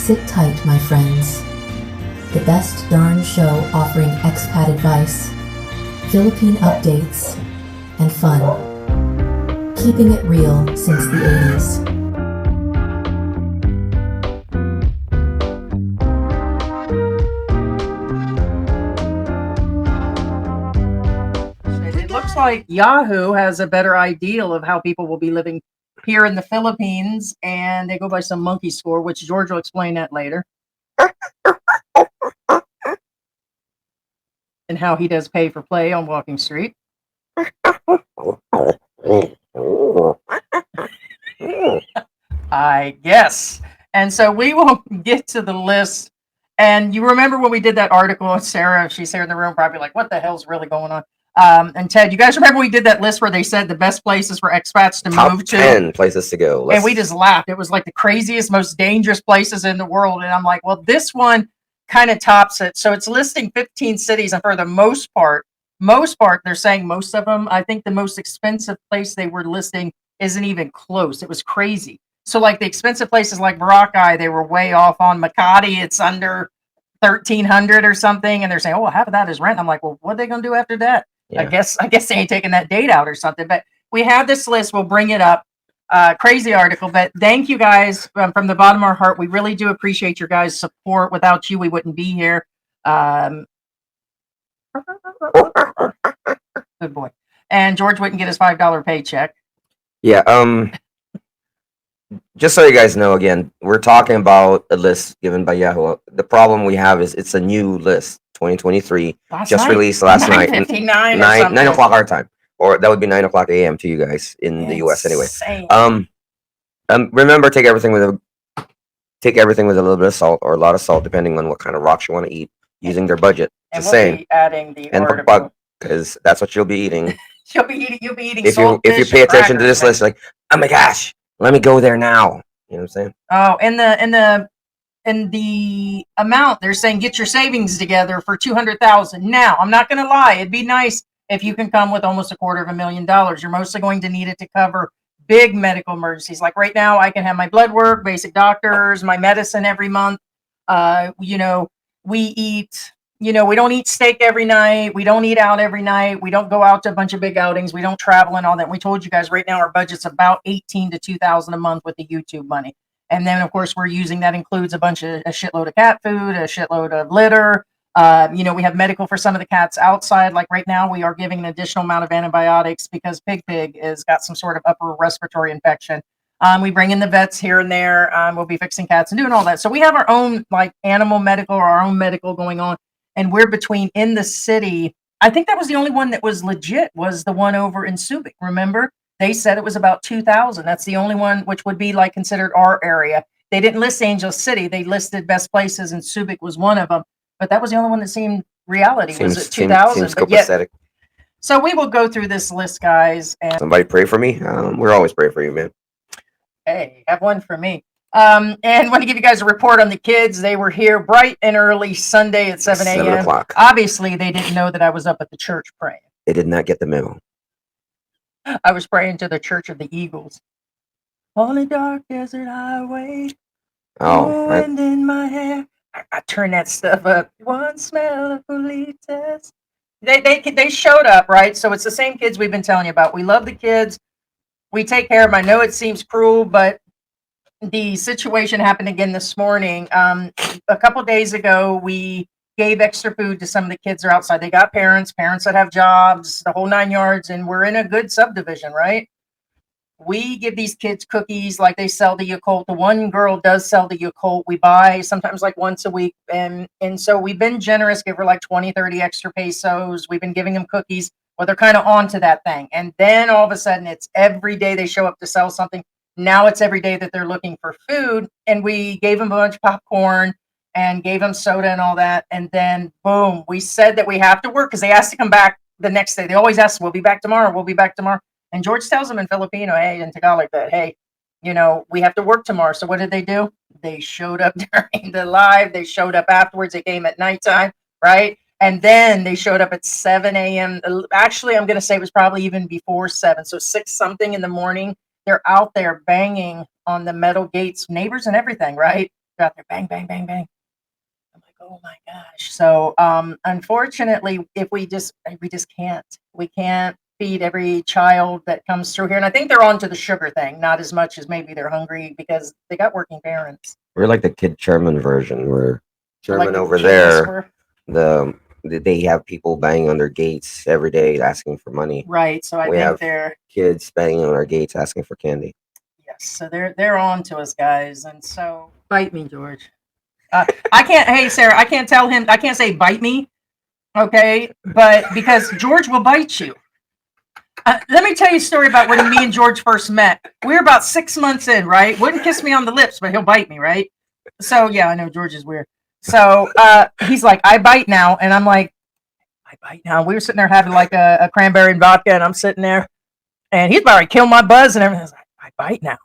Sit tight, my friends. The best darn show offering expat advice, Philippine updates, and fun. Keeping it real since the 80s. It looks like Yahoo has a better ideal of how people will be living here in the Philippines, and they go by some monkey score, which George will explain that later. And how he does pay for play on Walking Street. I guess. And so we will get to the list. And you remember when we did that article, Sarah, if she's here in the room, probably like, what the hell's really going on? And Ted, you guys remember we did that list where they said the best places for expats to move to? 10 places to go. And we just laughed. It was like the craziest, most dangerous places in the world. And I'm like, well, this one kind of tops it. So it's listing 15 cities. And for the most part, they're saying most of them, I think the most expensive place they were listing isn't even close. It was crazy. So like the expensive places like Boracay, they were way off on. Makati, it's under 1,300 or something. And they're saying, oh, well, half of that is rent. I'm like, well, what are they going to do after that? Yeah. I guess they ain't taking that date out or something. But we have this list. We'll bring it up. Crazy article. But thank you guys from the bottom of our heart. We really do appreciate your guys' support. Without you, we wouldn't be here. Good boy. And George wouldn't get his $5 paycheck. Yeah. Just so you guys know, again, we're talking about a list given by Yahoo. The problem we have is it's a new list, 2023, released last night, 9 o'clock our time, or that would be 9 o'clock a.m. to you guys in the U.S. anyway. Remember, take everything with a little bit of salt or a lot of salt, depending on what kind of rocks you want to eat, using their budget. And we'll be adding the article because that's what you'll be eating. You'll be eating. If you pay attention to this list, like, oh my gosh. Let me go there now. You know what I'm saying? Oh, and the amount they're saying, get your savings together for $200,000. Now, I'm not going to lie. It'd be nice if you can come with almost $250,000. You're mostly going to need it to cover big medical emergencies. Like right now, I can have my blood work, basic doctors, my medicine every month. We eat. We don't eat steak every night. We don't eat out every night. We don't go out to a bunch of big outings. We don't travel and all that. We told you guys right now our budget's about $18,000 to $2,000 a month with the YouTube money. And then, of course, we're using that includes a shitload of cat food, a shitload of litter. We have medical for some of the cats outside. Like right now, we are giving an additional amount of antibiotics because Pig has got some sort of upper respiratory infection. We bring in the vets here and there. We'll be fixing cats and doing all that. So we have our own like animal medical or our own medical going on. And we're between in the city. I think that was the only one that was legit was the one over in Subic. Remember, they said it was about 2,000. That's the only one which would be like considered our area. They didn't list Angel City. They listed best places, and Subic was one of them. But that was the only one that seemed reality. Was it 2,000? So we will go through this list, guys. And somebody pray for me. We're always praying for you, man. Hey, have one for me. And want to give you guys a report on the kids. They were here bright and early Sunday at 7 a.m. 7 o'clock. Obviously, they didn't know that I was up at the church praying. They did not get the memo. I was praying to the Church of the Eagles. On a dark desert highway. Wind in my hair. I turned that stuff up. One smell of bolitas. They showed up, right? So it's the same kids we've been telling you about. We love the kids. We take care of them. I know it seems cruel, but the situation happened again this morning. A couple days ago, we gave extra food to some of the kids that are outside. They got parents that have jobs, the whole 9 yards, and we're in a good subdivision, right? We give these kids cookies like they sell the Yakult. The one girl does sell the Yakult. We buy sometimes like once a week. And so we've been generous, give her like 20, 30 extra pesos. We've been giving them cookies. Well, they're kind of onto that thing. And then all of a sudden, it's every day they show up to sell something. Now it's every day that they're looking for food, and we gave them a bunch of popcorn and gave them soda and all that. And then boom, we said that we have to work because they asked to come back the next day. They always ask, we'll be back tomorrow. We'll be back tomorrow. And George tells them in Filipino, in Tagalog that, hey, we have to work tomorrow. So what did they do? They showed up during the live. They showed up afterwards. They came at nighttime, right? And then they showed up at 7 a.m. Actually, I'm going to say it was probably even before 7. So 6 something in the morning. They're out there banging on the metal gates, neighbors and everything, right? out there, bang, bang, bang, bang. I'm like, oh my gosh. So unfortunately, if we just can't. We can't feed every child that comes through here. And I think they're on to the sugar thing, not as much as maybe they're hungry because they got working parents. We're like the Kid Sherman version, where Sherman Like the over kids there, were- they have people banging on their gates every day asking for money. Right. So I We think have they're kids banging on our gates asking for candy. yes. So they're on to us, guys. And so bite me, George. I can't. Hey, Sarah, I can't tell him. I can't say bite me. Okay, but because George will bite you. Let me tell you a story about when me and George first met. We were about 6 months in, right? Wouldn't kiss me on the lips, but he'll bite me, right? So yeah, I know George is weird. So he's like, I bite now, and I'm like, I bite now. We were sitting there having like a cranberry and vodka, and I'm sitting there, and he's about to kill my buzz and everything. I was like, I bite now.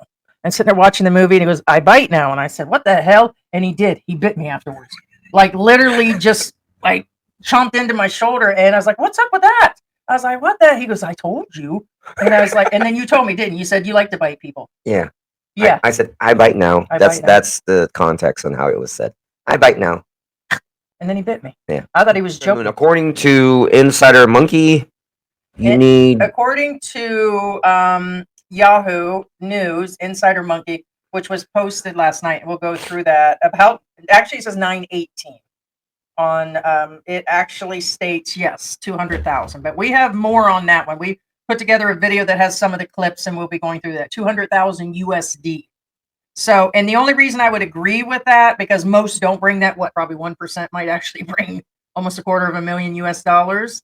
And sitting there watching the movie, and he goes, I bite now. And I said, what the hell? And he did. He bit me afterwards. Like literally just like chomped into my shoulder. And I was like, what's up with that? I was like, what the? He goes, I told you. And I was like, and then you told me, didn't you? You said you like to bite people. Yeah. Yeah. I said, I bite now. That's the context on how it was said. I bite now. And then he bit me. Yeah. I thought he was joking. According to Insider Monkey, according to Yahoo News, Insider Monkey, which was posted last night. We'll go through that. Actually, it says 918 on. It actually states yes, 200,000. But we have more on that one. We put together a video that has some of the clips, and we'll be going through that. 200,000 USD. So, and the only reason I would agree with that, because most don't bring that. What, probably 1% might actually bring almost $250,000 US dollars.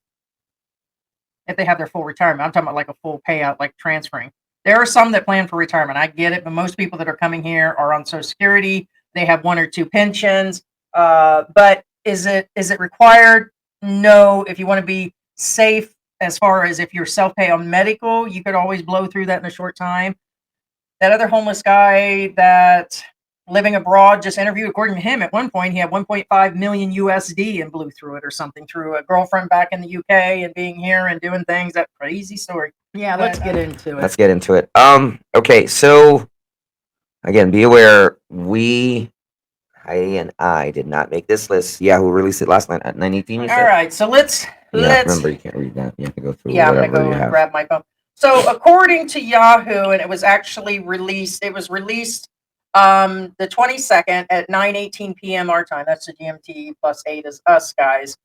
If they have their full retirement. I'm talking about like a full payout, like transferring. There are some that plan for retirement. I get it, but most people that are coming here are on Social Security. They have 1 or 2 pensions. But is it required? No. If you want to be safe, as far as if you're self-pay on medical, you could always blow through that in a short time. That other homeless guy that living abroad just interviewed, according to him, at one point he had 1.5 million USD and blew through it or something through a girlfriend back in the UK and being here and doing things. That crazy story. Yeah, let's get into it. Let's get into it. Okay, so again, be aware, Heidi and I did not make this list. Yahoo released it last night at 9:18. All right, so let's remember, you can't read that. You have to go through. Yeah, I'm gonna go and grab my phone. So according to Yahoo, and it was actually released. It was released the 22nd at 9:18 p.m. our time. That's the GMT +8 is us guys.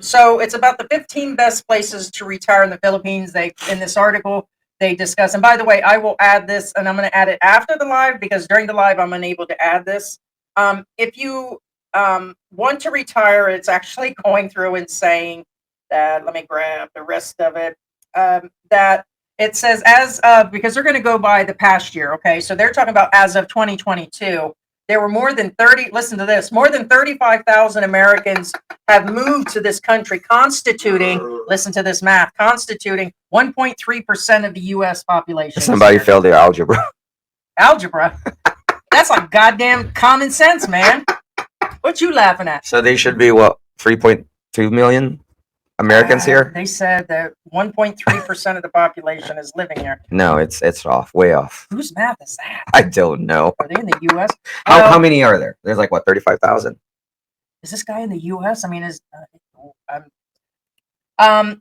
So it's about the 15 best places to retire in the Philippines. In this article they discuss. And by the way, I will add this, and I'm going to add it after the live because during the live I'm unable to add this. If you want to retire, it's actually going through and saying that. Let me grab the rest of it. That it says as of, because they're going to go by the past year. Okay, so they're talking about as of 2022. There were more than 30, listen to this, more than 35,000 Americans have moved to this country, constituting, listen to this math, constituting 1.3% of the U.S. population. Somebody failed their algebra. Algebra? That's like goddamn common sense, man. What you laughing at? So they should be, what, 3.2 million Americans here? They said that 1.3% of the population is living here. No, it's off, way off. Whose math is that? I don't know. Are they in the U.S.? How many are there? There's like, what, 35,000? Is this guy in the U.S.? I mean,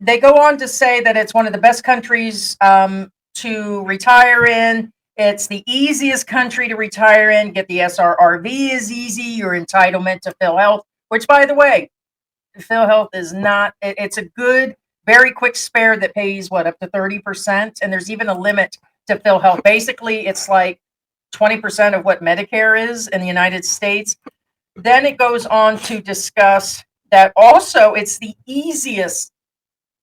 they go on to say that it's one of the best countries to retire in. It's the easiest country to retire in. Get the SRRV is easy. Your entitlement to PhilHealth, which, by the way, PhilHealth is not. It's a good, very quick spare that pays what, up to 30%, and there's even a limit to PhilHealth. Basically, it's like 20% of what Medicare is in the United States. Then it goes on to discuss that also it's the easiest,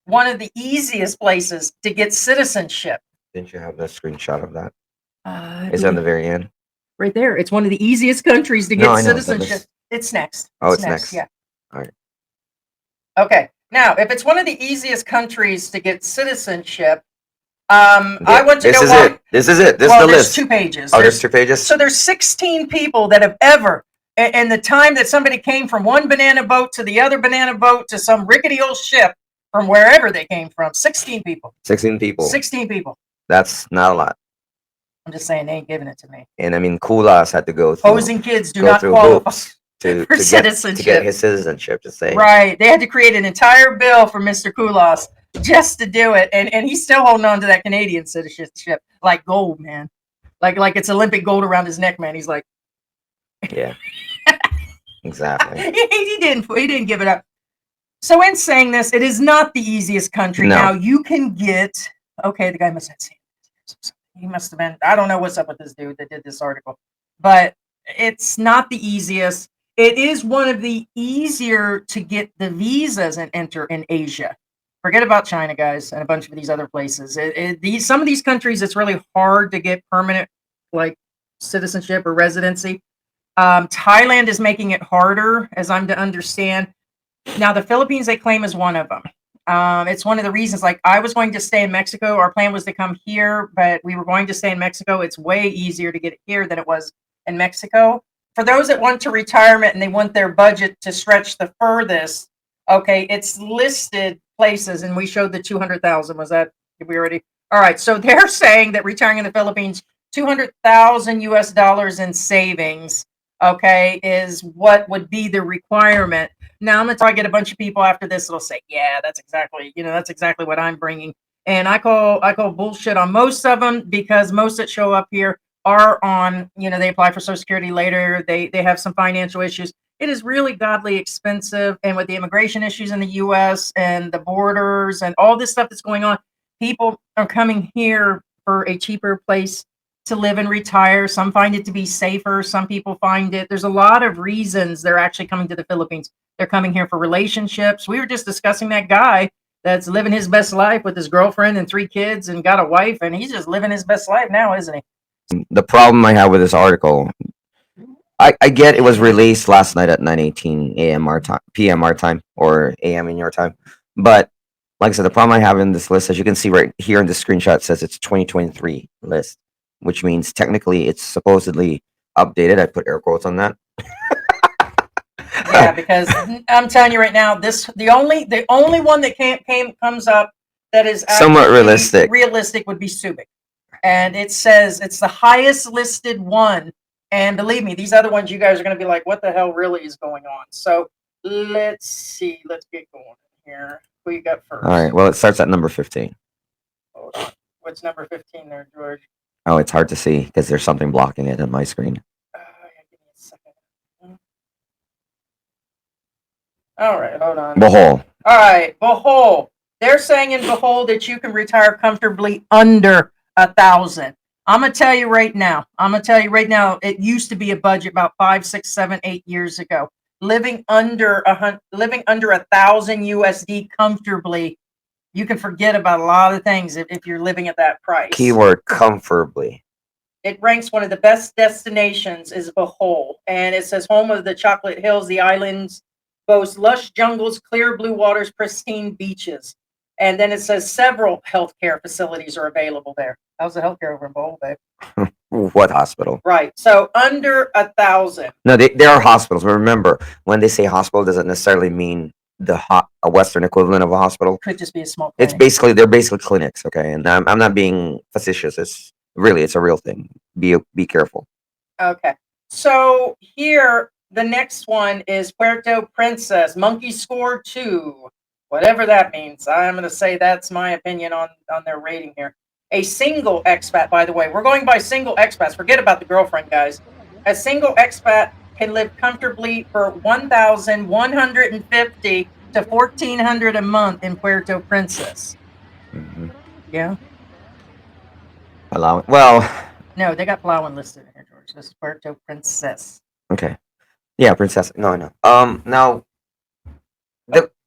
one of the easiest places to get citizenship. Didn't you have the screenshot of that? It's on the very end. Right there. It's one of the easiest countries to get citizenship. It's next. Oh, it's next. Yeah. All right. Okay. Now, if it's one of the easiest countries to get citizenship, I want to know why. This is it. This is the list. 2 pages. Oh, there's 2 pages? So there's 16 people that have ever, in the time that somebody came from one banana boat to the other banana boat to some rickety old ship from wherever they came from, 16 people. 16 people. 16 people. That's not a lot. I'm just saying they ain't giving it to me. And I mean, Kulas had to go through Posing kids do not through qualify hoops to for get citizenship. his citizenship. To say Right, they had to create an entire bill for Mr. Kulas just to do it, and he's still holding on to that Canadian citizenship like gold, man. Like it's Olympic gold around his neck, man. He's like, yeah, exactly. he didn't give it up. So in saying this, it is not the easiest country. No. Now you can get, okay, the guy must have seen it. He must have been, I don't know what's up with this dude that did this article, but it's not the easiest. It is one of the easier to get the visas and enter in Asia. Forget about China, guys, and a bunch of these other places. Some of these countries, it's really hard to get permanent, like, citizenship or residency. Thailand is making it harder, as I'm to understand. Now, the Philippines, they claim, is one of them. It's one of the reasons, like, I was going to stay in Mexico. Our plan was to come here, but we were going to stay in Mexico. It's way easier to get it here than it was in Mexico. For those that want to retirement and they want their budget to stretch the furthest, okay, it's listed places, and we showed the 200,000. Was that, did we already? All right, so they're saying that retiring in the Philippines, 200,000 US dollars in savings, okay, is what would be the requirement. Now I'm gonna try to get a bunch of people after this that'll say, yeah, that's exactly what I'm bringing. And I call bullshit on most of them, because most that show up here are on, they apply for Social Security later. They have some financial issues. It is really godly expensive. And with the immigration issues in the US and the borders and all this stuff that's going on, people are coming here for a cheaper place to live and retire. Some find it to be safer. Some people find it. There's a lot of reasons they're actually coming to the Philippines. They're coming here for relationships. We were just discussing that guy that's living his best life with his girlfriend and 3 kids and got a wife, and he's just living his best life now, isn't he? The problem I have with this article, I get it was released last night at 9:18 a.m. our time, p.m. our time, or a.m. in your time. But like I said, the problem I have in this list, as you can see right here in the screenshot, it says it's 2023 list, which means technically it's supposedly updated. I put air quotes on that. Yeah, because I'm telling you right now, the only one that comes up that is somewhat realistic would be Subic, and it says it's the highest listed one. And believe me, these other ones, you guys are going to be like, what the hell really is going on? So let's see. Let's get going here. Who you got first? All right. Well, it starts at number 15. Hold on. What's number 15 there, George? Oh, it's hard to see because there's something blocking it on my screen. Yeah, give me a second. All right, hold on. Bohol. All right, Bohol. They're saying in Bohol that you can retire comfortably under 1,000. I'm gonna tell you right now. It used to be a budget about 5, 6, 7, 8 years ago. Living under 1,000 USD comfortably, you can forget about a lot of things if you're living at that price. Keyword comfortably. It ranks one of the best destinations is Bohol, and it says home of the Chocolate Hills. The islands boast lush jungles, clear blue waters, pristine beaches. And then it says several healthcare facilities are available there. How's the healthcare over in Bohol, babe? What hospital? Right. So under 1,000. No, there are hospitals. But remember, when they say hospital, doesn't necessarily mean a Western equivalent of a hospital. Could just be a small clinic. They're basically clinics, okay? And I'm not being facetious. It's a real thing. Be careful. Okay. So here, the next one is Puerto Princesa, Monkey Score 2. Whatever that means. I'm going to say that's my opinion on their rating here. A single expat, by the way. We're going by single expats. Forget about the girlfriend, guys. A single expat can live comfortably for $1,150 to $1,400 a month in Puerto Princesa. Mm-hmm. Yeah? Palawan. Well... No, they got Palawan listed here, George. This is Puerto Princesa. Okay. Yeah, Princesa. No, I know. Now...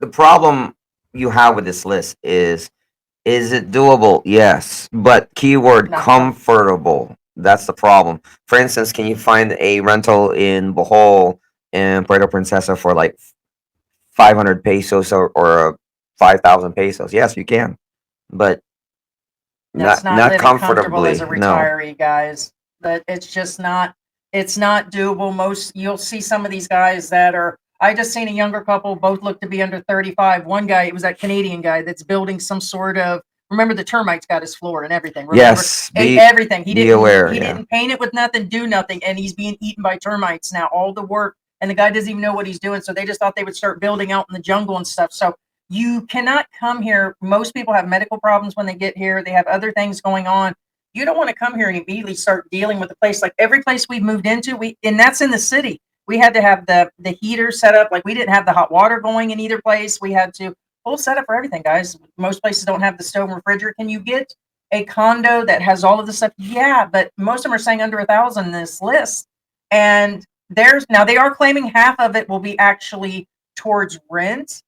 The problem you have with this list is it doable? Yes, but keyword comfortable. That's the problem. For instance, can you find a rental in Bohol and Puerto Princesa for like 500 pesos or 5,000 pesos? Yes, you can, but that's not comfortably as a retiree, guys. But it's just not. It's not doable. You'll see some of these guys that are. I just seen a younger couple, both look to be under 35. One guy, it was that Canadian guy that's building some sort of Remember, the termites got his floor and everything. Remember? Yes, Ate everything. He didn't. aware, he yeah. didn't paint it with nothing, do nothing, and he's being eaten by termites now. All the work, and the guy doesn't even know what he's doing. So they just thought they would start building out in the jungle and stuff. So you cannot come here. Most people have medical problems when they get here. They have other things going on. You don't want to come here and immediately start dealing with the place. Like every place we've moved into, and that's in the city. We had to have the heater set up. Like we didn't have the hot water going in either place. We had to full setup for everything, guys. Most places don't have the stove and refrigerator. Can you get a condo that has all of this stuff? Yeah, but most of them are saying under 1,000 in this list. And now they are claiming half of it will be actually towards rent.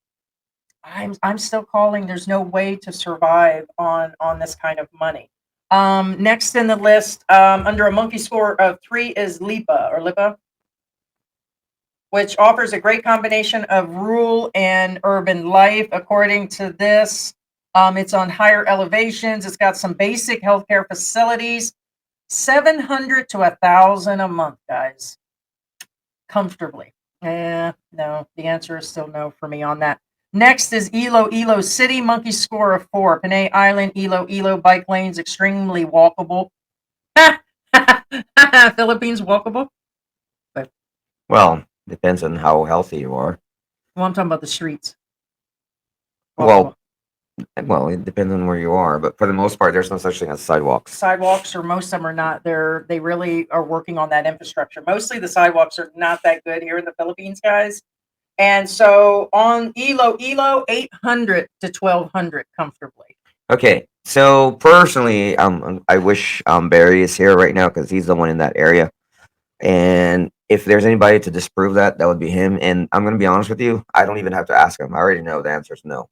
I'm still calling. There's no way to survive on this kind of money. Next in the list, under a monkey score of 3 is Lipa, which offers a great combination of rural and urban life. According to this, it's on higher elevations. It's got some basic healthcare facilities. 700 to 1,000 a month, guys, comfortably. No, the answer is still no for me on that. Next is Ilo City, monkey score of 4. Panay Island, Ilo, bike lanes, extremely walkable. Philippines walkable? Well, depends on how healthy you are. Well, I'm talking about the streets. Walkable. Well, it depends on where you are, but for the most part, there's no such thing as sidewalks. Sidewalks, or most of them are not. They really are working on that infrastructure. Mostly the sidewalks are not that good here in the Philippines, guys. And so on Ilo, 800 to 1,200 comfortably. Okay, so personally, I wish Barry is here right now because he's the one in that area. And if there's anybody to disprove that, that would be him. And I'm gonna be honest with you, I don't even have to ask him. I already know the answer is no.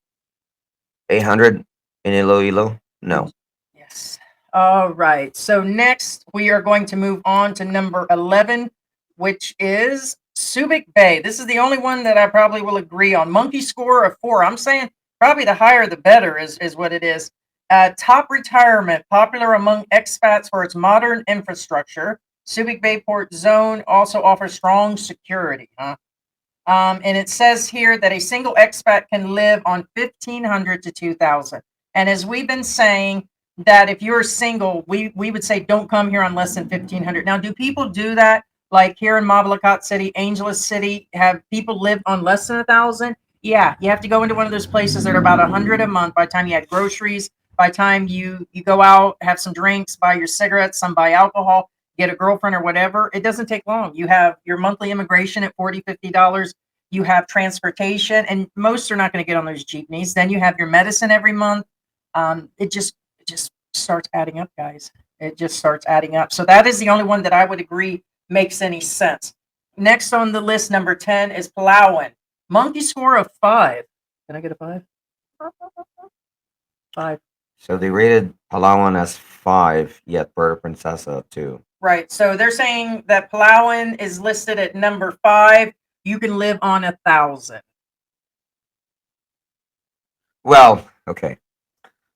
800 in Ilo, no. Yes. All right. So next we are going to move on to number 11, which is Subic Bay. This is the only one that I probably will agree on. Monkey score of 4. I'm saying probably the higher the better is what it is. Top retirement, popular among expats for its modern infrastructure. Subic Bay Port Zone also offers strong security. And it says here that a single expat can live on 1,500 to 2,000. And as we've been saying, that if you're single, we would say don't come here on less than 1,500. Now, do people do that? Like here in MABALACAT City, Angeles City, have people live on less than 1,000? Yeah, you have to go into one of those places that are about 100 a month. By the time you had groceries, by the time you go out, have some drinks, buy your cigarettes, some buy alcohol, get a girlfriend or whatever, it doesn't take long. You have your monthly immigration at $40, $50. You have transportation, and most are not going to get on those jeepneys. Then you have your medicine every month. It just starts adding up, guys. It just starts adding up. So that is the only one that I would agree makes any sense. Next on the list, number 10 is Palawan. Monkey score of 5. Can I get a 5? 5. So they rated Palawan as 5, yet Puerto Princesa 2. Right. So they're saying that Palawan is listed at number 5. You can live on 1,000. Well, okay.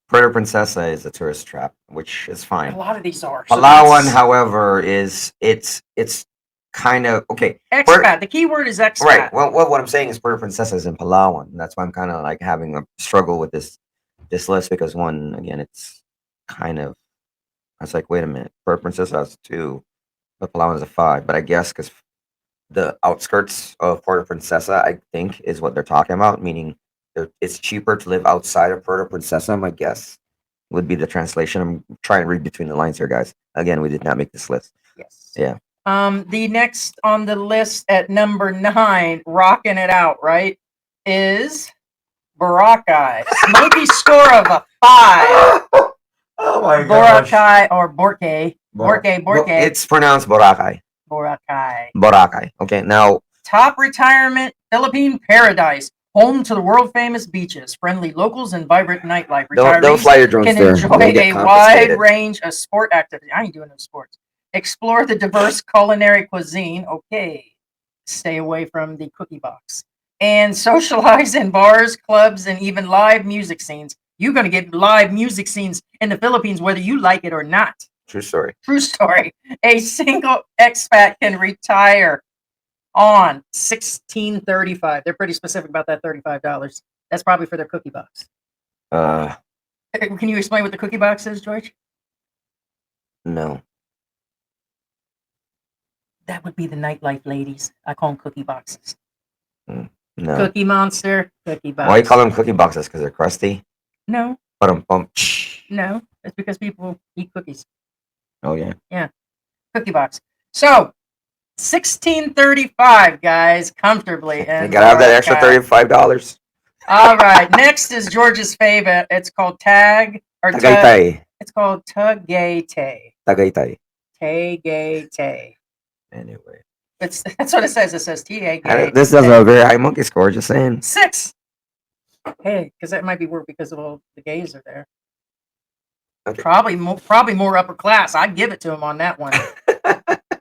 Puerto Princesa is a tourist trap, which is fine. A lot of these are. Palawan, however, is it's kind of okay. Expat. The key word is expat. Right. Well, what I'm saying is Puerto Princesa is in Palawan. That's why I'm kind of like having a struggle with this list because one, again, it's kind of. I was like, wait a minute, Puerto Princesa is 2, but Palawan is a 5. But I guess because the outskirts of Puerto Princesa, I think, is what they're talking about, meaning it's cheaper to live outside of Puerto Princesa, my guess would be the translation. I'm trying to read between the lines here, guys. Again, we did not make this list. Yes. Yeah. The next on the list at number 9, rocking it out, right, is Boracay. Monkey score of a 5. Oh my Boracay or Boracay. Boracay. It's pronounced Boracay. Boracay. Okay, now. Top retirement, Philippine paradise. Home to the world-famous beaches, friendly locals, and vibrant nightlife. Don't fly your drones can there. Enjoy a wide range of sport activities. I ain't doing no sports. Explore the diverse culinary cuisine. Okay. Stay away from the cookie box. And socialize in bars, clubs, and even live music scenes. You're going to get live music scenes in the Philippines, whether you like it or not. True story. True story. A single expat can retire on $1,635. They're pretty specific about that $35. That's probably for their cookie box. Can you explain what the cookie box is, George? No. That would be the nightlife ladies. I call them cookie boxes. No. Cookie Monster, cookie box. Why you call them cookie boxes? Because they're crusty? No. Bum. No, it's because people eat cookies. Oh, yeah. Yeah. Cookie box. So, 1635, guys, comfortably. You gotta have that extra $35. All right. Next is George's favorite. It's called Tag or Tagaytay. It's called Tagaytay. Tagaytay. Tagaytay. Anyway. That's what it says. It says T-A-G-A-T-A. This does a very high monkey score, just saying. 6. Hey, because that might be work because of all the gays are there. Okay. Probably more upper class. I'd give it to him on that one.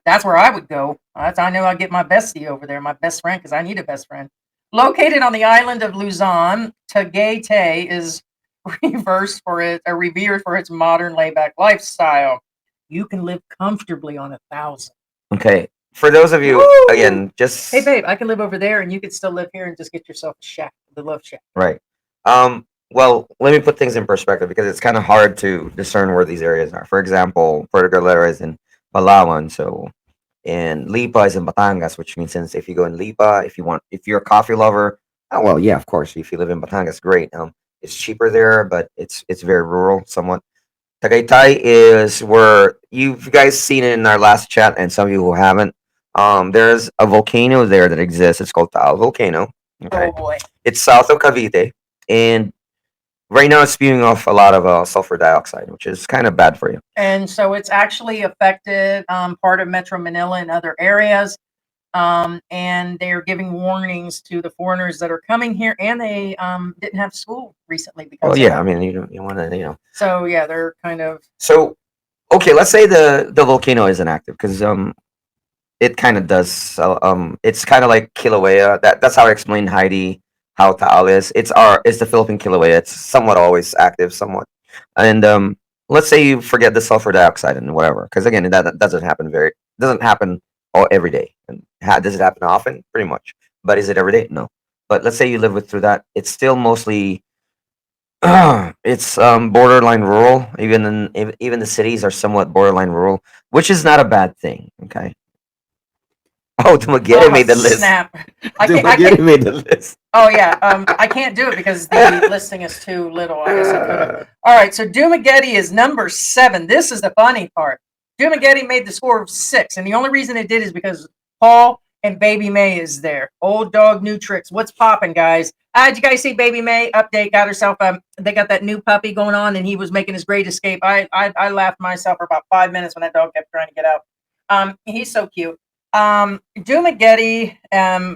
That's where I would go. I know I'd get my bestie over there, my best friend, because I need a best friend. Located on the island of Luzon, Tagaytay is revered for its modern layback lifestyle. You can live comfortably on 1,000. Okay. For those of you, again, just... Hey, babe, I can live over there, and you could still live here and just get yourself a shack, the love shack. Right. Well, let me put things in perspective because it's kind of hard to discern where these areas are. For example, Puerto Galera is in Palawan, so and Lipa is in Batangas, which means since if you go in Lipa, if you're a coffee lover, well, yeah, of course, if you live in Batangas, great. It's cheaper there, but it's very rural, somewhat. Tagaytay is where you've guys seen it in our last chat, and some of you who haven't. There's a volcano there that exists. It's called Taal Volcano. Okay. Oh boy. It's south of Cavite, and right now it's spewing off a lot of sulfur dioxide, which is kind of bad for you. And so it's actually affected part of Metro Manila and other areas. And they're giving warnings to the foreigners that are coming here, and they didn't have school recently because. Well, yeah, I mean, you want to, So yeah, they're kind of. So, okay, let's say the volcano isn't active because it kind of does. It's kind of like Kilauea. That's how I explained Heidi how Taal is. It's the Philippine Kilauea. It's somewhat always active, somewhat. And let's say you forget the sulfur dioxide and whatever, because again, that doesn't happen every day. And does it happen often? Pretty much. But is it every day? No. But let's say you live through that. It's still mostly it's borderline rural. Even the cities are somewhat borderline rural, which is not a bad thing. Okay. Oh, Dumaguete made the list. Snap. Dumaguete made the list. Oh yeah. I can't do it because the listing is too little. I guess I could have. All right. So Dumaguete is number 7. This is the funny part. Dumaguete made the score of 6, and the only reason it did is because Paul and Baby May is there. Old dog, new tricks. What's popping, guys? Did you guys see Baby May update? Got herself they got that new puppy going on, and he was making his great escape. I laughed myself for about 5 minutes when that dog kept trying to get out. He's so cute. Dumaguete,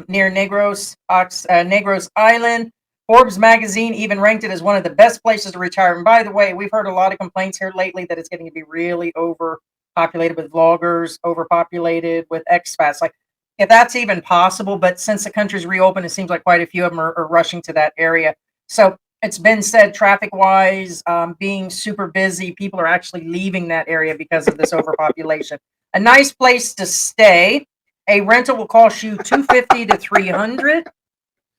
near Negros Island. Forbes magazine even ranked it as one of the best places to retire. And by the way, we've heard a lot of complaints here lately that it's getting to be really overpopulated with vloggers, overpopulated with expats. Like, if that's even possible, but since the country's reopened, it seems like quite a few of them are rushing to that area. So it's been said, traffic-wise, being super busy, people are actually leaving that area because of this overpopulation. A nice place to stay. A rental will cost you $250 to $300.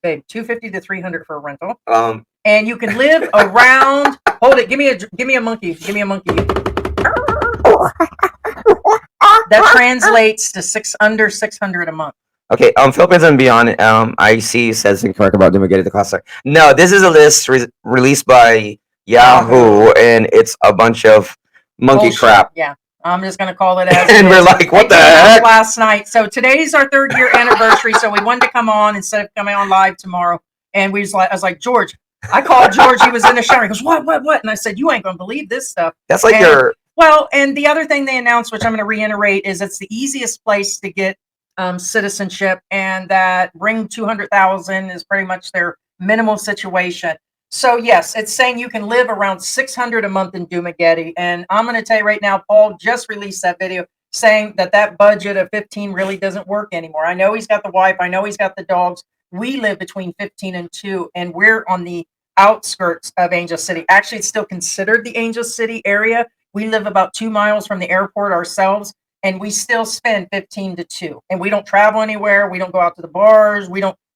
Babe, $250 to $300 for a rental. And you can live around. Hold it. Give me a monkey. Give me a monkey. That translates to under $600 a month. Okay, Philippines and Beyond, I see says incorrect about Dumaguete the cluster. No, this is a list released by Yahoo, and it's a bunch of monkey Bullshit. Crap. Yeah, I'm just gonna call it as. And we're like, what the heck? Last night. So today's our 3rd year anniversary. So we wanted to come on instead of coming on live tomorrow. And I was like, George. I called George. He was in the shower. He goes, what? And I said, you ain't gonna believe this stuff. That's like your. Well, and the other thing they announced, which I'm going to reiterate, is it's the easiest place to get citizenship, and that bring 200,000 is pretty much their minimal situation. So yes, it's saying you can live around $600 a month in Dumaguete, and I'm going to tell you right now, Paul just released that video saying that budget of 15 really doesn't work anymore. I know he's got the wife, I know he's got the dogs. We live between 15 and 2, and we're on the outskirts of Angel City. Actually, it's still considered the Angel City area. We live about 2 miles from the airport ourselves, and we still spend 15 to 2. And we don't travel anywhere. We don't go out to the bars.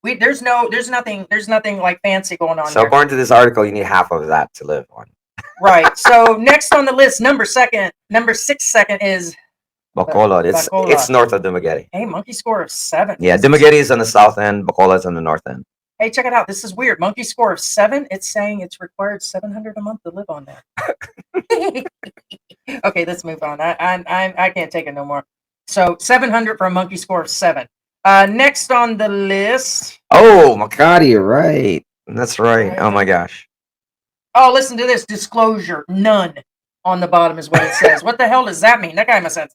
There's nothing like fancy going on. So according to this article, you need half of that to live on. Right. So next on the list, number 6 is Bacolod. It's Bacolod. north of Dumaguete. Hey, monkey score of 7. Yeah, Dumaguete is on the south end. Bacolod is on the north end. Hey, check it out. This is weird. Monkey score of 7. It's saying it's required $700 a month to live on there. Okay, let's move on. I can't take it no more. So 700 for a monkey score of 7. Next on the list. Oh, Makati, right. That's right. Oh my gosh. Oh, listen to this. Disclosure. None on the bottom is what it says. What the hell does that mean? That guy must have.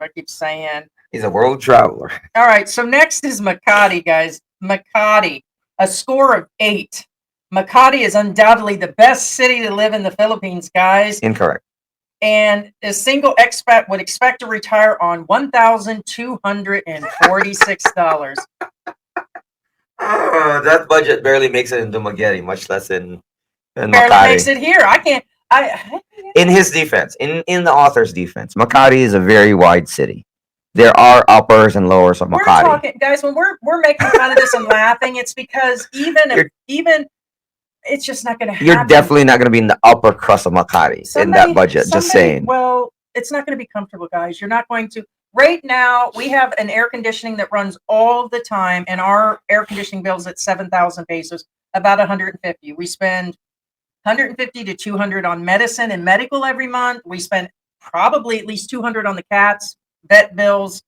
I keep saying. He's a world traveler. All right. So next is Makati, guys. Makati. A score of 8. Makati is undoubtedly the best city to live in the Philippines, guys. Incorrect. And a single expat would expect to retire on $1,246. That budget barely makes it in Dumaguete, much less in Barely Makati. makes it here. I can't. In his defense, in the author's defense, Makati is a very wide city. There are uppers and lowers of Makati. We're talking, guys, when we're making fun of this and laughing, it's because even it's just not going to happen. You're definitely not going to be in the upper crust of Makati in that budget. Just saying. Well, it's not going to be comfortable, guys. You're not going to. Right now, we have an air conditioning that runs all the time, and our air conditioning bill is at 7,000 pesos, about 150. We spend 150 to 200 on medicine and medical every month. We spend probably at least 200 on the cats, vet bills.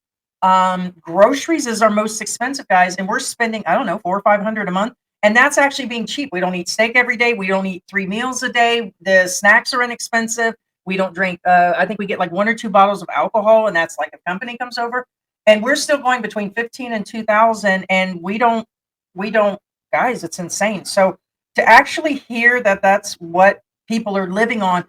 Groceries is our most expensive, guys, and we're spending, I don't know, 400 or 500 a month. And that's actually being cheap. We don't eat steak every day. We don't eat 3 meals a day. The snacks are inexpensive. We don't drink. I think we get like 1 or 2 bottles of alcohol, and that's like a company comes over. And we're still going between 15 and 2,000, and we don't, guys, it's insane. So to actually hear that that's what people are living on,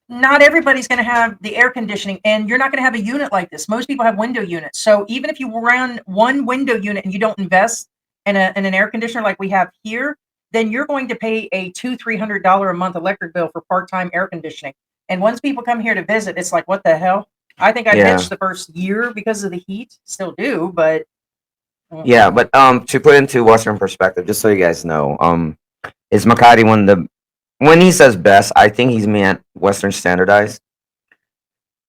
not everybody's going to have the air conditioning, and you're not going to have a unit like this. Most people have window units. So even if you run one window unit and you don't invest in an air conditioner like we have here, then you're going to pay a $200-300 a month electric bill for part-time air conditioning. And once people come here to visit, it's like, what the hell? I think I bitched the first year because of the heat. Still do, but yeah. But to put into Western perspective, just so you guys know, is Makati when he says best, I think he's meant Western standardized.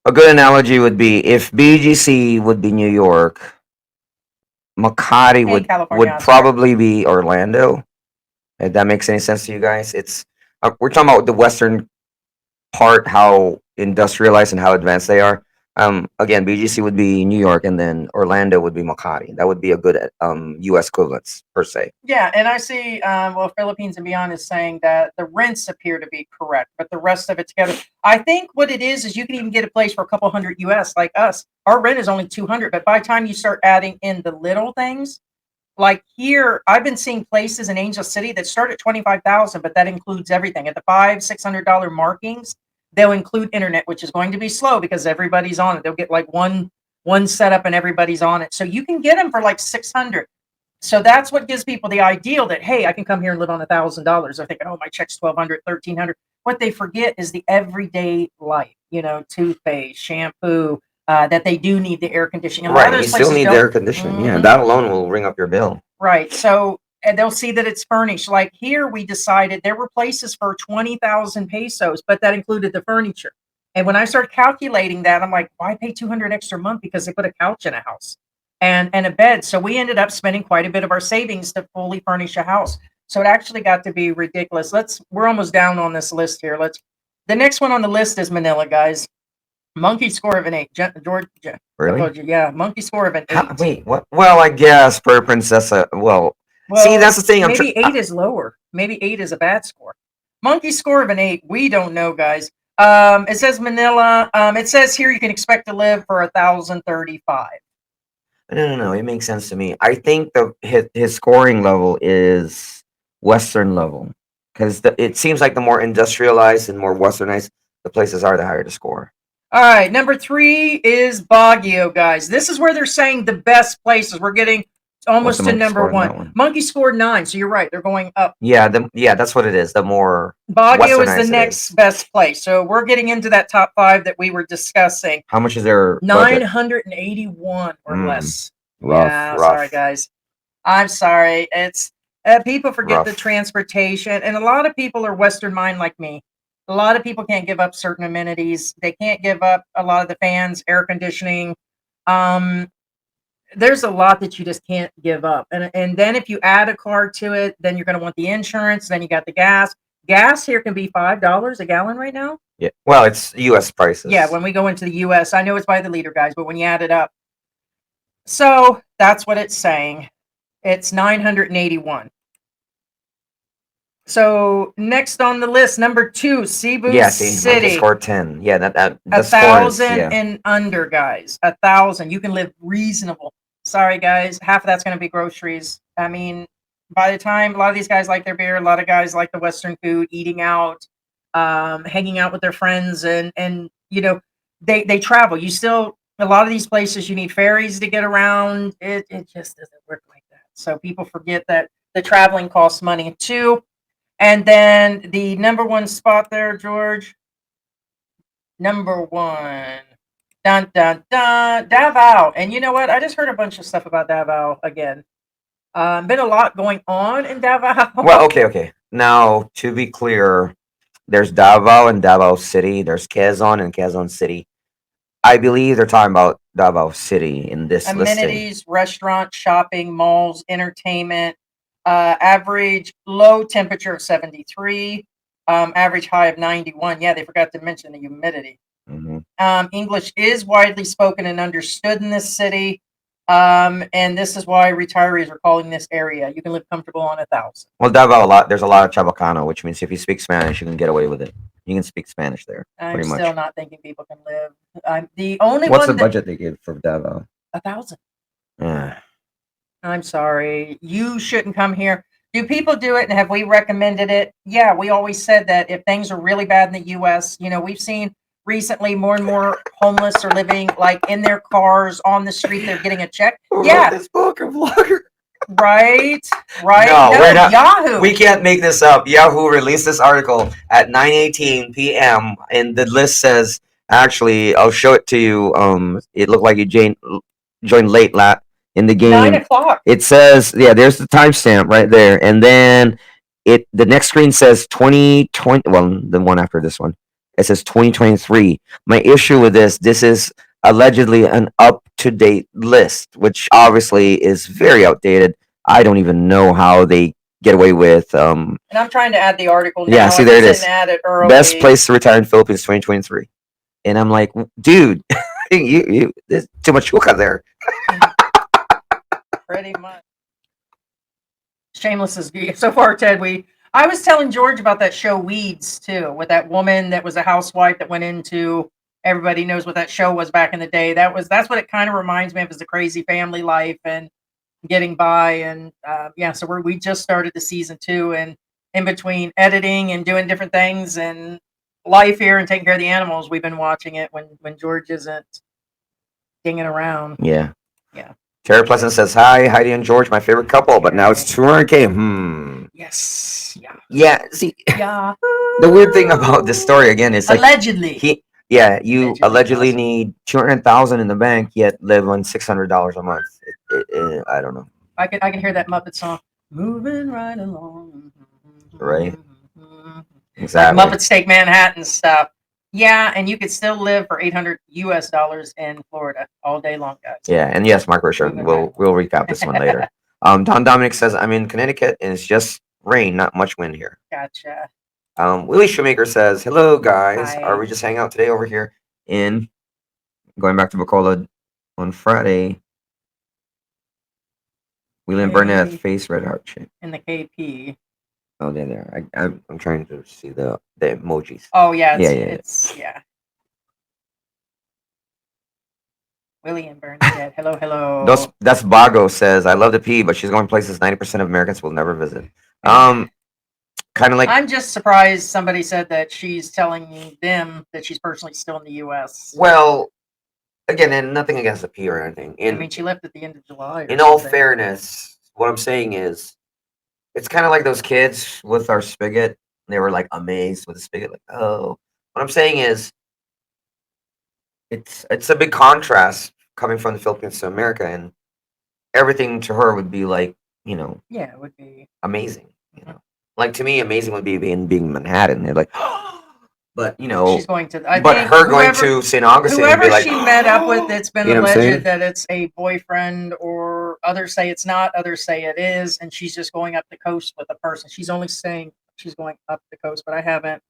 A good analogy would be if BGC would be New York, Makati would probably be Orlando. If that makes any sense to you guys, it's we're talking about the Western part, how industrialized and how advanced they are. Again, BGC would be New York, and then Orlando would be Makati. That would be a good U.S. equivalence per se. Yeah, and I see. Well, Philippines and Beyond is saying that the rents appear to be correct, but the rest of it together. I think what it is you can even get a place for a couple hundred US, like us. Our rent is only 200, but by the time you start adding in the little things, like here, I've been seeing places in Angel City that start at 25,000, but that includes everything at the $500-600 markings. They'll include internet, which is going to be slow because everybody's on it. They'll get like one setup and everybody's on it. So you can get them for like 600. So that's what gives people the ideal that, hey, I can come here and live on $1,000. They're thinking, oh, my check's 1,200, 1,300. What they forget is the everyday life, toothpaste, shampoo, that they do need the air conditioning. Right, you still need the air conditioning. Yeah, that alone will ring up your bill. Right, so and they'll see that it's furnished. Like here, we decided there were places for 20,000 pesos, but that included the furniture. And when I started calculating that, I'm like, why pay 200 extra a month because they put a couch in a house and a bed? So we ended up spending quite a bit of our savings to fully furnish a house. So it actually got to be ridiculous. We're almost down on this list here. The next one on the list is Manila, guys. Monkey score of an 8. George, really? Yeah, monkey score of an 8. Wait, what? Well, I guess per princessa. Well, see, that's the thing. Maybe 8 is lower. Maybe 8 is a bad score. Monkey score of an 8. We don't know, guys. It says Manila. It says here you can expect to live for 1,035. No. It makes sense to me. I think his scoring level is Western level because it seems like the more industrialized and more Westernized the places are, the higher the score. All right, number 3 is Baguio, guys. This is where they're saying the best places. We're getting almost to number 1. Monkey scored 9, so you're right. They're going up. Yeah, that's what it is. The more Baguio is the next best place. So we're getting into that top 5 that we were discussing. How much is their 981 or less. Rough. Sorry, guys. I'm sorry. It's people forget the transportation, and a lot of people are Western mind like me. A lot of people can't give up certain amenities. They can't give up a lot of the fans, air conditioning. There's a lot that you just can't give up. And then if you add a car to it, then you're going to want the insurance. Then you got the gas. Gas here can be $5 a gallon right now. Yeah. Well, it's U.S. prices. Yeah, when we go into the U.S., I know it's by the liter, guys, but when you add it up, so that's what it's saying. It's 981. So next on the list, number 2, Cebu City. Michael scored 10. Yeah, that 1,000 and under, guys. 1,000. You can live reasonable. Sorry, guys. Half of that's going to be groceries. I mean, by the time a lot of these guys like their beer, a lot of guys like the Western food, eating out, hanging out with their friends, and you know, they travel. You still, a lot of these places, you need ferries to get around. It just doesn't work like that. So people forget that the traveling costs money too. And then the number 1 spot there, George. Number 1. Dun, dun, dun. Davao. And you know what? I just heard a bunch of stuff about Davao again. Been a lot going on in Davao. Well, okay. Now, to be clear, there's Davao and Davao City. There's Quezon and Quezon City. I believe they're talking about Davao City in this amenities, listing. restaurants, shopping, malls, entertainment. Average low temperature of 73. Average high of 91. Yeah, they forgot to mention the humidity. English is widely spoken and understood in this city. And this is why retirees are calling this area. You can live comfortable on 1,000. Well, Davao, there's a lot of Chabacano, which means if you speak Spanish, you can get away with it. You can speak Spanish there. I'm still not thinking people can live. The only What's the budget they give for Davao? 1,000. Yeah. I'm sorry. You shouldn't come here. Do people do it, and have we recommended it? Yeah, we always said that if things are really bad in the U.S., we've seen recently more and more homeless are living like in their cars on the street. They're getting a check. Yeah. This book of vlogger. Right. No, we're not. Yahoo. We can't make this up. Yahoo released this article at 9:18 p.m. and the list says, actually, I'll show it to you. It looked like you joined late in the game. 9 o'clock. It says, there's the timestamp right there, and then the next screen says 2020. Well, the one after this one, it says 2023. My issue with this is allegedly an up-to-date list, which obviously is very outdated. I don't even know how they get away with. And I'm trying to add the article now. Yeah, see, there it is. Add it early. Best place to retire in Philippines 2023. And I'm like, dude, there's too much hookah there. Pretty much. Shameless is so far, Ted. I was telling George about that show Weeds too, with that woman that was a housewife that went into. Everybody knows what that show was back in the day. That's what it kind of reminds me of, is the crazy family life and getting by. And so we just started the season 2, and in between editing and doing different things and life here and taking care of the animals, we've been watching it when George isn't dinging around. Yeah. Terry Pleasant says, hi, Heidi and George, my favorite couple, but now it's 200K. Yes. Yeah. See, yeah. The weird thing about this story again is, like, allegedly. You allegedly need 200,000 in the bank, yet live on $600 a month. I don't know. I can hear that Muppet song, moving right along. Right. Exactly. Like Muppets Take Manhattan stuff. Yeah, and you could still live for $800 in Florida all day long, guys. Yeah, and yes, Mark Richard, we'll recap this one later. Don Dominic says, I'm in Connecticut, and it's just rain, not much wind here. Gotcha. Willie Shoemaker says, hello, guys. Hi. Are we just hanging out today over here in going back to Bacola on Friday? William Burnett, face red heart shape. In the KP. Oh, they're there. I'm trying to see the emojis. Oh, yeah. It's William Burnett. Hello. That's Bago says, I love to pee, but she's going places 90% of Americans will never visit. Kind of like, I'm just surprised somebody said that she's telling them that she's personally still in the U.S. Well, again, and nothing against the pee or anything. I mean, she left at the end of July. In all fairness, what I'm saying is, it's kind of like those kids with our spigot. They were like amazed with the spigot, like, oh. What I'm saying is, it's a big contrast coming from the Philippines to America, and everything to her would be like, yeah, it would be amazing. Like, to me, amazing would be being Manhattan. They're like, oh, But you know, she's going to. but her going to St. Augustine and be Whoever like, she met up with, it's been You know what I'm saying? alleged that it's a boyfriend, or others say it's not, others say it is, and she's just going up the coast with a person. She's only saying she's going up the coast, but I haven't.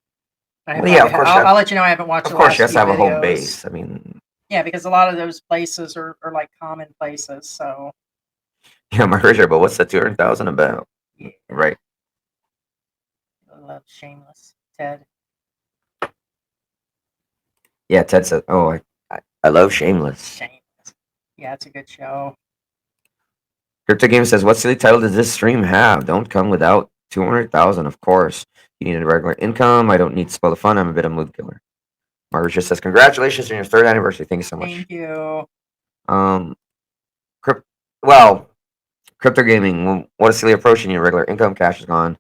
Well, yeah, of course. I'll let you know. I haven't watched. Of the course, last she has to few have a home videos. base. I mean, Yeah, because a lot of those places are like common places. So yeah, I'm pretty sure. But what's the 200,000 about? yeah, Right. I love Shameless Ted. Yeah, Ted said, "Oh, I love Shameless." Shameless. Yeah, it's a good show. Crypto Game says, "What silly title does this stream have? Don't come without 200,000, of course. You need a regular income. I don't need to spoil the fun. I'm a bit of a mood killer." Margaret just says, "Congratulations on your 3rd anniversary. Thank you so much." Thank you. Crypto Gaming. What a silly approach. You need a regular income. Cash is gone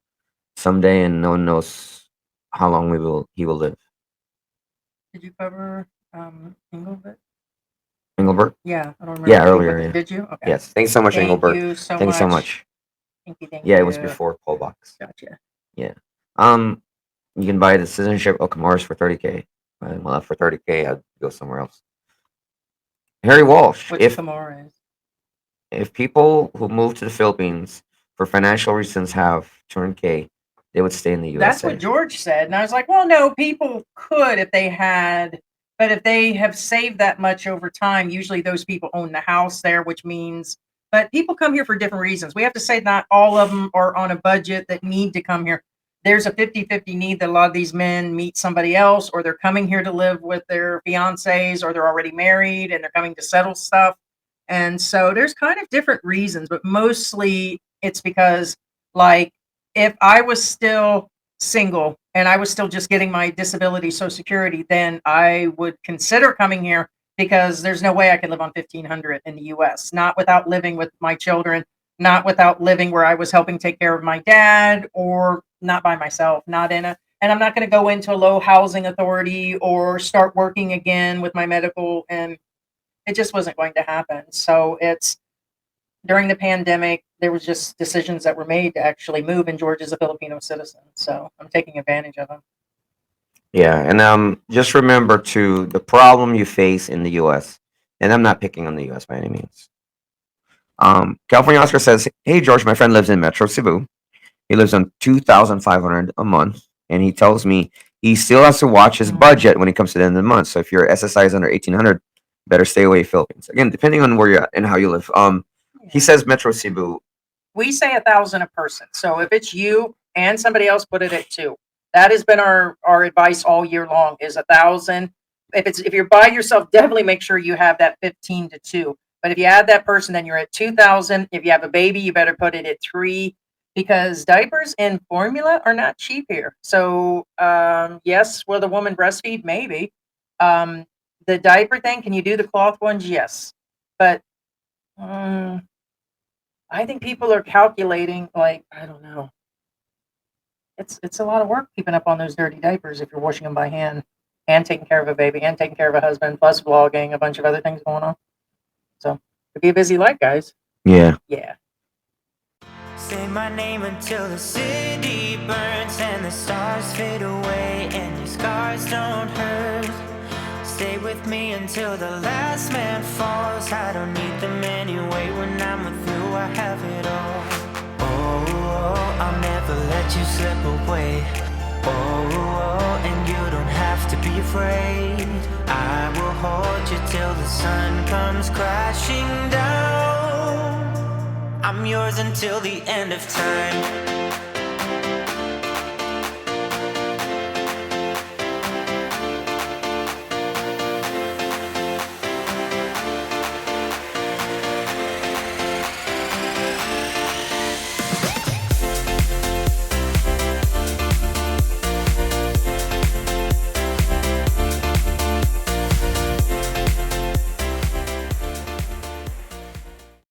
someday, and no one knows how long he will live. Did you cover Engelbert? Engelbert? Yeah, I don't remember. Yeah, earlier. Yeah. Did you? Okay. Yes. Thanks so much, Engelbert. Thank you so Thank much. you so much. Thank you. Yeah, it was before Poll Box. Gotcha. Yeah. You can buy the citizenship of Immerse for 30K. Well, for 30K, I'd go somewhere else. Harry Walsh. If people who move to the Philippines for financial reasons have 200K, they would stay in the USA. That's what George said, and I was like, well, no, people could if they had, but if they have saved that much over time, usually those people own the house there, which means. But people come here for different reasons. We have to say not all of them are on a budget that need to come here. There's a 50-50 need that a lot of these men meet somebody else, or they're coming here to live with their fiancés, or they're already married and they're coming to settle stuff. And so there's kind of different reasons, but mostly it's because, like, if I was still single and I was still just getting my disability Social Security, then I would consider coming here, because there's no way I could live on $1,500 in the US, not without living with my children, not without living where I was helping take care of my dad, or not by myself, and I'm not going to go into a low housing authority or start working again with my medical, and it just wasn't going to happen. So it's during the pandemic, there was just decisions that were made to actually move, and George is a Filipino citizen, so I'm taking advantage of them. Yeah, and just remember too, the problem you face in the U.S., and I'm not picking on the U.S. by any means. California Oscar says, "Hey George, my friend lives in Metro Cebu. He lives on 2,500 a month, and he tells me he still has to watch his budget when it comes to the end of the month. So if your SSI is under 1,800, better stay away Philippines." Again, depending on where you're at and how you live. He says Metro Cebu. We say 1,000 a person. So if it's you and somebody else, put it at 2. That has been our advice all year long, is 1,000. If you're by yourself, definitely make sure you have that 15 to 2. But if you add that person, then you're at 2,000. If you have a baby, you better put it at 3, because diapers and formula are not cheap here. So yes, will the woman breastfeed? Maybe. The diaper thing, can you do the cloth ones? Yes. But I think people are calculating, like, I don't know. It's a lot of work keeping up on those dirty diapers if you're washing them by hand and taking care of a baby and taking care of a husband, plus vlogging, a bunch of other things going on. So it'd be a busy life, guys. Yeah. Yeah. Say my name until the city burns and the stars fade away and your scars don't hurt. Stay with me until the last man falls. I don't need them anyway. When I'm with you, I have it all. Oh, I'll never let you slip away. Oh, and you don't have to be afraid. I will hold you till the sun comes crashing down. I'm yours until the end of time.